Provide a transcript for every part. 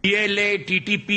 PLA, TTP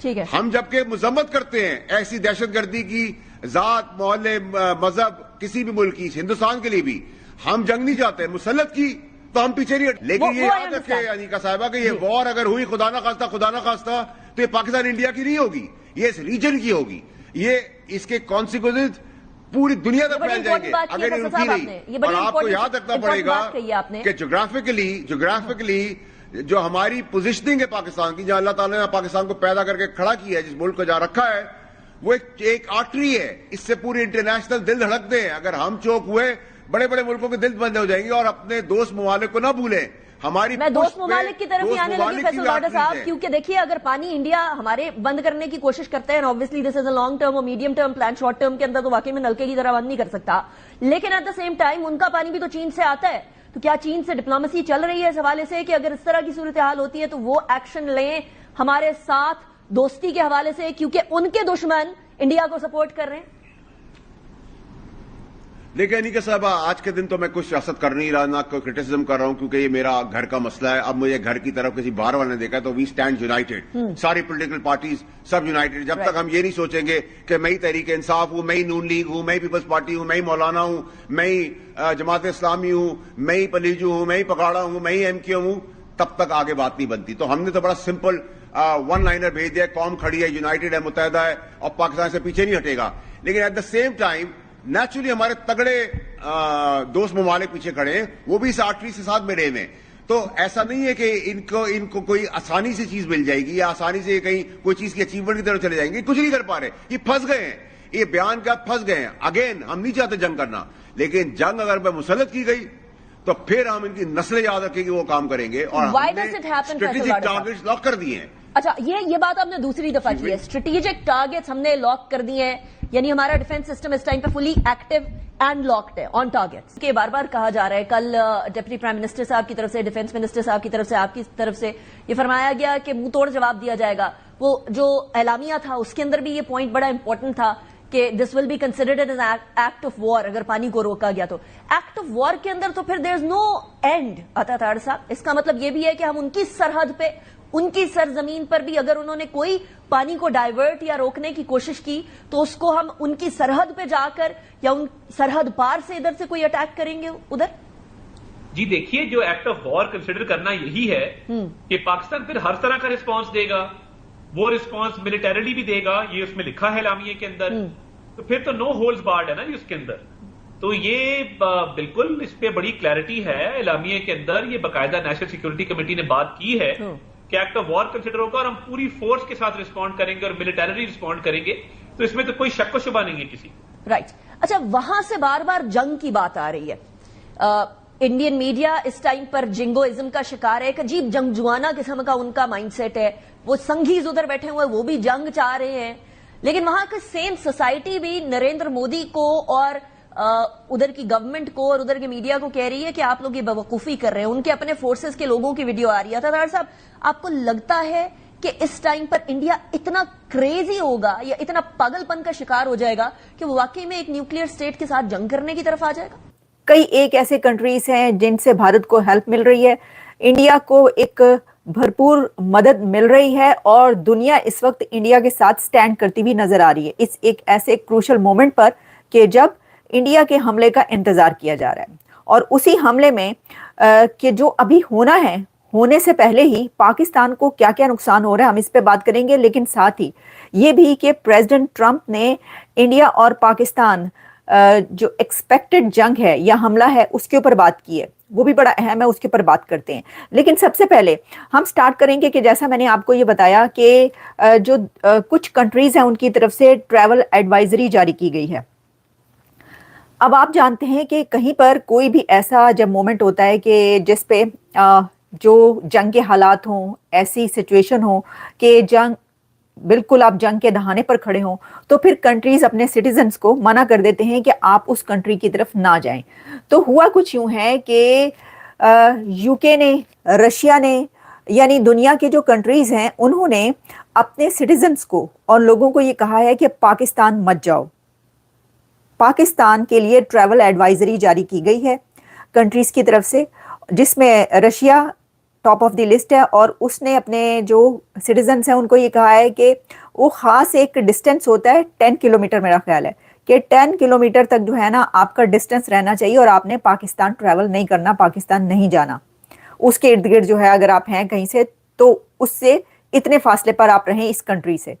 ٹھیک ہے. ہم جبکہ مذمت کرتے ہیں ایسی دہشت گردی کی، ذات، محلے، مذہب کسی بھی ملک کی، ہندوستان کے لیے بھی ہم جنگ نہیں چاہتے، مسلط کی تو ہم پیچھے نہیں ہٹتے. لیکن یہ یاد رکھے انیکا صاحبہ کہ یہ وار اگر ہوئی خدا نہ خواستہ تو یہ پاکستان انڈیا کی نہیں ہوگی، یہ اس ریجن کی ہوگی. یہ اس کے کانسیکوینسز پوری دنیا تک پھیل جائیں گے اگر یہ رکی نہیں. اور آپ کو یاد رکھنا پڑے گا کہ جغرافکلی جو ہماری پوزیشننگ ہے پاکستان کی، جہاں اللہ تعالیٰ نے پاکستان کو پیدا کر کے کھڑا کیا ہے، جس ملک کو جہاں رکھا ہے، وہ ایک آرٹری ہے. اس سے پوری انٹرنیشنل دل دھڑکتے ہیں. اگر ہم چوک ہوئے بڑے بڑے ملکوں کے دل بند ہو جائیں گے. اور اپنے دوست ممالک کو نہ بھولیں. میں دوست ممالک کی طرف ہی آنے لگی فیصل لاڈا صاحب، کیونکہ دیکھیے اگر پانی انڈیا ہمارے بند کرنے کی کوشش کرتے ہیں، obviously this is a long term اور medium term plan, short term کے اندر تو واقعی میں نلکے کی طرح بند نہیں کر سکتا، لیکن ایٹ دا سیم ٹائم ان کا پانی بھی تو چین سے آتا ہے. تو کیا چین سے ڈپلومیسی چل رہی ہے اس حوالے سے کہ اگر اس طرح کی صورتحال ہوتی ہے تو وہ ایکشن لیں ہمارے ساتھ دوستی کے حوالے سے، کیونکہ ان کے دشمن انڈیا کو سپورٹ کر رہے ہیں؟ دیکھیں انیکا صاحبہ، آج کے دن تو میں کچھ سیاست کر نہیں رہا، نہ کوئی کرٹیسزم کر رہا ہوں، کیونکہ یہ میرا گھر کا مسئلہ ہے. اب مجھے گھر کی طرف کسی باہر والے نے دیکھا تو وی اسٹینڈ یونائٹڈ، ساری پولیٹیکل پارٹیز سب یونائٹڈ. جب تک ہم یہ نہیں سوچیں گے کہ میں ہی تحریک انصاف ہوں، میں ہی نون لیگ ہوں، میں ہی پیپلز پارٹی ہوں، میں ہی مولانا ہوں، میں ہی جماعت اسلامی ہوں، میں ہی پلیجو ہوں، میں ہی پگاڑا ہوں، میں ہی ایم کیو ہوں، تب تک آگے بات نہیں بنتی. تو ہم نے تو بڑا سمپل ون لائنر بھیج دیا، قوم کھڑی ہے، یونائٹڈ ہے، متحدہ ہے، اور پاکستان سے پیچھے نہیں ہٹے گا. لیکن at the same time naturally ہمارے تگڑے دوست ممالک پیچھے کھڑے ہیں، وہ بھی اس آرٹری سے ساتھ ملے ہوئے ہیں. تو ایسا نہیں ہے کہ ان کو کوئی آسانی سے چیز مل جائے گی یا آسانی سے کہیں کوئی چیز کی اچیومنٹ کی طرف چلے جائیں گے. کچھ نہیں کر پا رہے، یہ پھنس گئے ہیں. یہ بیان کا پھنس گئے ہیں. اگین ہم نہیں چاہتے جنگ کرنا، لیکن جنگ اگر میں مسلط کی گئی تو پھر ہم ان کی نسلیں یاد رکھیں کہ وہ کام کریں گے. اور ہم نے اسٹریٹجک ٹارگیٹس لاک کر دیے ہیں. اچھا، یہ بات آپ نے دوسری دفعہ کی ہے، اسٹریٹجک ٹارگیٹس ہم نے لاک کر دیے ہیں، یعنی ہمارا ڈیفنس سسٹم اس ٹائم پہ فلی ایکٹیو اینڈ لاکڈ ہے آن ٹارگیٹس. کہ بار بار کہا جا رہا ہے، کل ڈپٹی پرائم منسٹر صاحب کی طرف سے، ڈیفنس منسٹر صاحب کی طرف سے، آپ کی طرف سے یہ فرمایا گیا کہ منہ توڑ جواب دیا جائے گا. وہ جو اعلامیہ تھا اس کے اندر بھی یہ پوائنٹ بڑا امپورٹنٹ تھا کہ this will be considered as an act of war. اگر پانی کو روکا گیا تو ایکٹ آف وار کے اندر تو پھر دیر از نو اینڈ. عطا طاہر صاحب، اس کا مطلب یہ بھی ہے کہ ہم ان کی سرحد پہ، ان کی سرزمین پر بھی اگر انہوں نے کوئی پانی کو ڈائیورٹ یا روکنے کی کوشش کی تو اس کو ہم ان کی سرحد پہ جا کر یا ان سرحد پار سے ادھر سے کوئی اٹیک کریں گے ادھر. جی دیکھیے، جو ایکٹ آف وار کنسیڈر کرنا یہی ہے کہ پاکستان پھر ہر طرح کا رسپانس دے گا. وہ رسپانس ملٹریلی بھی دے گا، یہ اس میں لکھا ہے اعلامیے کے اندر. تو پھر تو نو ہولز بارڈ ہے نا اس کے اندر. تو یہ بالکل اس پہ بڑی کلیئرٹی ہے اعلامیے کے اندر. یہ باقاعدہ نیشنل سیکورٹی کمیٹی نے بات کی ہے کہ ایکٹ آف وار کنسیڈر ہوگا اور ہم پوری فورس کے ساتھ رسپونڈ کریں گے اور ملٹری رسپونڈ کریں گے. تو اس میں تو کوئی شک و شبہ نہیں ہے کسی. رائٹ. اچھا، وہاں سے بار بار جنگ کی بات آ رہی ہے. انڈین میڈیا اس ٹائم پر جنگوازم کا شکار ہے. ایک عجیب جنگجوانہ قسم کا ان کا مائنڈ سیٹ ہے. وہ سنگھیز ادھر بیٹھے ہوئے، وہ بھی جنگ چاہ رہے ہیں، لیکن وہاں کی سیم سوسائٹی بھی نریندر مودی کو اور ادھر کی گورنمنٹ کو اور ادھر کے میڈیا کو کہہ رہی ہے کہ آپ لوگ یہ بیوقوفی کر رہے ہیں. ان کے اپنے فورسز کے لوگوں کی ویڈیو آ رہی ہے. طاہر صاحب، آپ کو لگتا ہے کہ اس ٹائم پر انڈیا اتنا کریزی ہوگا یا اتنا پاگل پن کا شکار ہو جائے گا کہ وہ واقعی میں ایک نیوکلیئر اسٹیٹ کے ساتھ جنگ کرنے کی طرف آ جائے گا؟ کئی ایک ایسے کنٹریز ہیں جن سے بھارت کو ہیلپ مل رہی ہے، انڈیا کو ایک بھرپور مدد مل رہی ہے، اور دنیا اس وقت انڈیا کے ساتھ سٹینڈ کرتی بھی نظر آ رہی ہے اس ایک ایسے کروشل مومنٹ پر کہ جب انڈیا کے حملے کا انتظار کیا جا رہا ہے. اور اسی حملے میں کہ جو ابھی ہونا ہے، ہونے سے پہلے ہی پاکستان کو کیا کیا نقصان ہو رہا ہے ہم اس پہ بات کریں گے، لیکن ساتھ ہی یہ بھی کہ پریزیڈنٹ ٹرمپ نے انڈیا اور پاکستان جو ایکسپیکٹڈ جنگ ہے یا حملہ ہے اس کے اوپر بات کی ہے، وہ بھی بڑا اہم ہے، اس کے اوپر بات کرتے ہیں. لیکن سب سے پہلے ہم سٹارٹ کریں گے کہ جیسا میں نے آپ کو یہ بتایا کہ جو کچھ کنٹریز ہیں ان کی طرف سے ٹریول ایڈوائزری جاری کی گئی ہے. اب آپ جانتے ہیں کہ کہیں پر کوئی بھی ایسا جب مومنٹ ہوتا ہے کہ جس پہ جو جنگ کے حالات ہوں، ایسی سچویشن ہو کہ جنگ بالکل آپ جنگ کے دہانے پر کھڑے ہوں، تو پھر کنٹریز اپنے سٹیزنز کو منع کر دیتے ہیں کہ آپ اس کنٹری کی طرف نہ جائیں. تو ہوا کچھ یوں ہے کہ یو کے نے، رشیا نے، یعنی دنیا کے جو کنٹریز ہیں انہوں نے اپنے سٹیزنز کو اور لوگوں کو یہ کہا ہے کہ پاکستان مت جاؤ. پاکستان کے لیے ٹریول ایڈوائزری جاری کی گئی ہے کنٹریز کی طرف سے، جس میں Russia top of the list ہے, اور اس نے اپنے جو سٹیزنس ہیں ان کو یہ کہا ہے کہ وہ خاص ایک ڈسٹینس ہوتا ہے 10 کلومیٹر, میرا خیال ہے کہ 10 کلومیٹر تک جو ہے نا آپ کا ڈسٹینس رہنا چاہیے, اور آپ نے پاکستان ٹریول نہیں کرنا, پاکستان نہیں جانا. اس کے ارد گرد جو ہے اگر آپ ہیں کہیں سے تو اس سے اتنے فاصلے پر آپ رہیں اس کنٹری سے.